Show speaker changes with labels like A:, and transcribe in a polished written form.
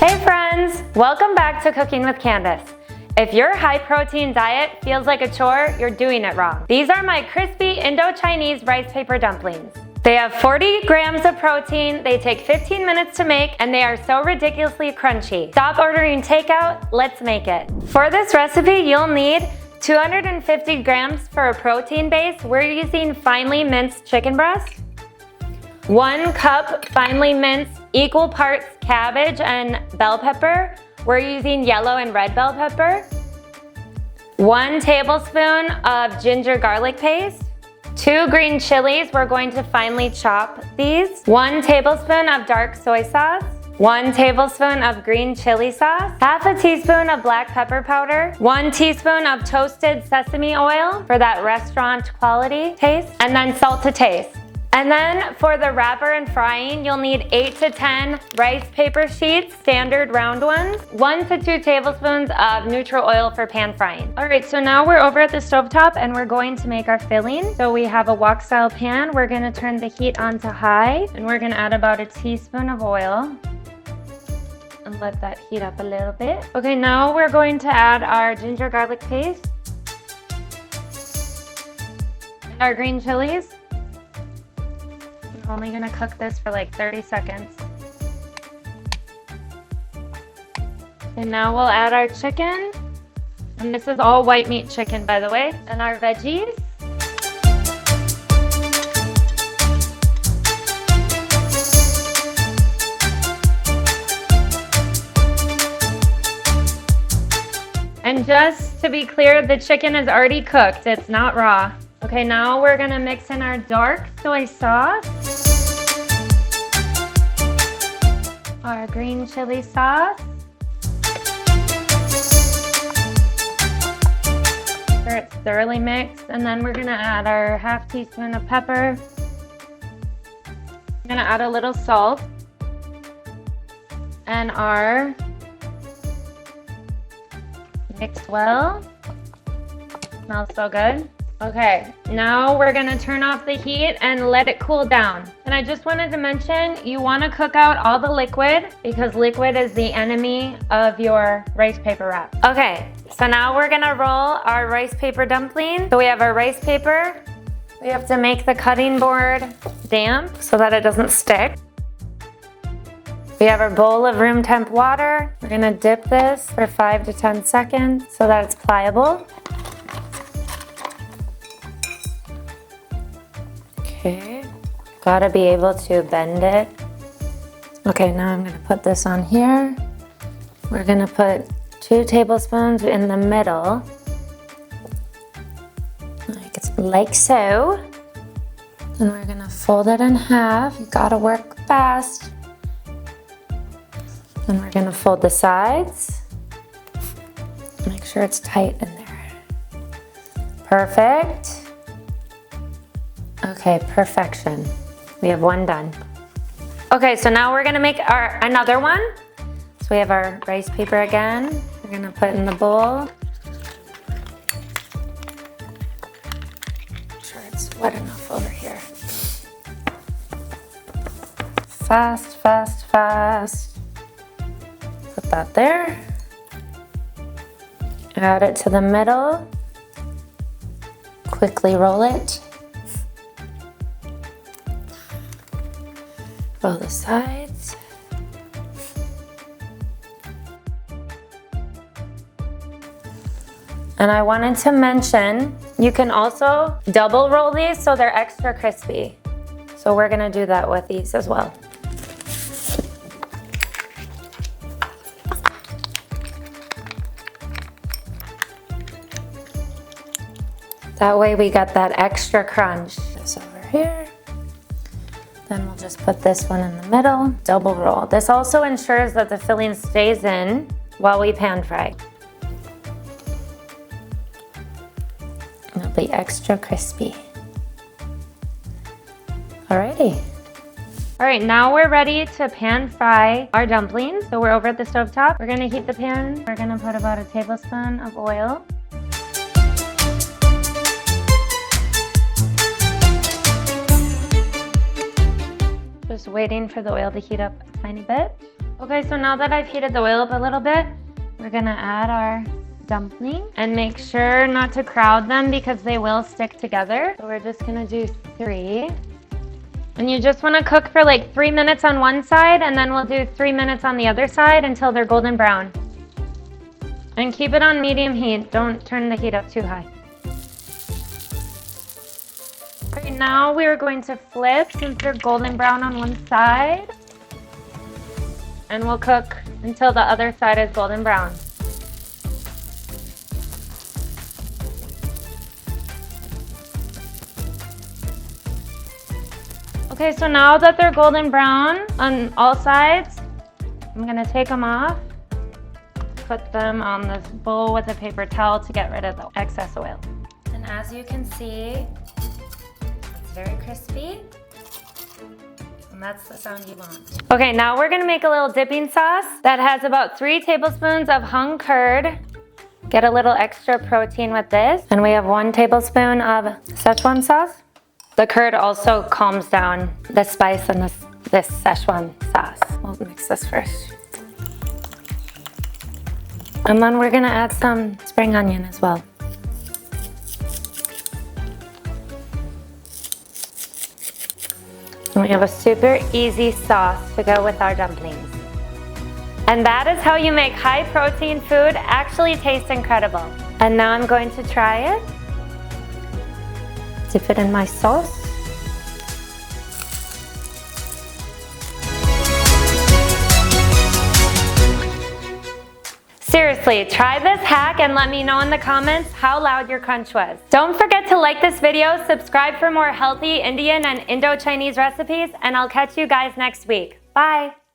A: Hey friends, welcome back to Cooking with Candace. If your high protein diet feels like a chore, you're doing it wrong. These are my crispy Indo-Chinese rice paper dumplings. They have 40 grams of protein, they take 15 minutes to make, and they are so ridiculously crunchy. Stop ordering takeout, let's make it. For this recipe, you'll need 250 grams for a protein base. We're using finely minced chicken breast. 1 cup finely minced equal parts cabbage and bell pepper. We're using yellow and red bell pepper. 1 tablespoon of ginger garlic paste. 2 green chilies, we're going to finely chop these. 1 tablespoon of dark soy sauce. 1 tablespoon of green chili sauce. Half a teaspoon of black pepper powder. 1 teaspoon of toasted sesame oil for that restaurant quality taste. And then salt to taste. And then for the wrapper and frying, you'll need 8 to 10 rice paper sheets, standard round ones, 1 to 2 tablespoons of neutral oil for pan frying. All right, so now we're over at the stovetop and we're going to make our filling. So we have a wok style pan. We're gonna turn the heat on to high and we're gonna add about a teaspoon of oil and let that heat up a little bit. Okay, now we're going to add our ginger garlic paste and our green chilies. I'm only gonna cook this for like 30 seconds. And now we'll add our chicken. And this is all white meat chicken, by the way. And our veggies. And just to be clear, the chicken is already cooked. It's not raw. Okay, now we're gonna mix in our dark soy sauce, our green chili sauce, sure it's thoroughly mixed, and then we're gonna add our half teaspoon of pepper. I'm gonna add a little salt, and our mixed well. Smells so good. Okay, now we're gonna turn off the heat and let it cool down. And I just wanted to mention, you wanna cook out all the liquid because liquid is the enemy of your rice paper wrap. Okay, so now we're gonna roll our rice paper dumpling. So we have our rice paper. We have to make the cutting board damp so that it doesn't stick. We have our bowl of room temp water. We're gonna dip this for 5 to 10 seconds so that it's pliable. Okay, gotta be able to bend it. Okay, now I'm gonna put this on here. We're gonna put 2 tablespoons in the middle, like so. And we're gonna fold it in half. You gotta work fast. And we're gonna fold the sides. Make sure it's tight in there. Perfect. Okay, perfection. We have 1 done. Okay, so now we're gonna make another one. So we have our rice paper again. We're gonna put in the bowl. Make sure it's wet enough over here. Fast, fast, fast. Put that there. Add it to the middle. Quickly roll it. Roll the sides. And I wanted to mention, you can also double roll these so they're extra crispy. So we're gonna do that with these as well. That way we got that extra crunch. This over here. Then we'll just put this one in the middle, double roll. This also ensures that the filling stays in while we pan fry. It'll be extra crispy. Alrighty. All right, now we're ready to pan fry our dumplings. So we're over at the stovetop. We're gonna heat the pan. We're gonna put about a tablespoon of oil. Just waiting for the oil to heat up a tiny bit. Okay, so now that I've heated the oil up a little bit, we're gonna add our dumplings and make sure not to crowd them because they will stick together. So we're just gonna do 3. And you just wanna cook for like 3 minutes on one side, and then we'll do 3 minutes on the other side until they're golden brown. And keep it on medium heat. Don't turn the heat up too high. Okay, now we are going to flip since they're golden brown on one side. And we'll cook until the other side is golden brown. Okay, so now that they're golden brown on all sides, I'm gonna take them off, put them on this bowl with a paper towel to get rid of the excess oil. And as you can see, it's very crispy. And that's the sound you want. Okay, now we're gonna make a little dipping sauce that has about 3 tablespoons of hung curd. Get a little extra protein with this. And we have 1 tablespoon of Schezwan sauce. The curd also calms down the spice in this Schezwan sauce. We'll mix this first. And then we're gonna add some spring onion as well. And we have a super easy sauce to go with our dumplings. And that is how you make high protein food actually taste incredible. And now I'm going to try it. Dip it in my sauce. Seriously, try this hack and let me know in the comments how loud your crunch was. Don't forget to like this video, subscribe for more healthy Indian and Indo-Chinese recipes, and I'll catch you guys next week. Bye!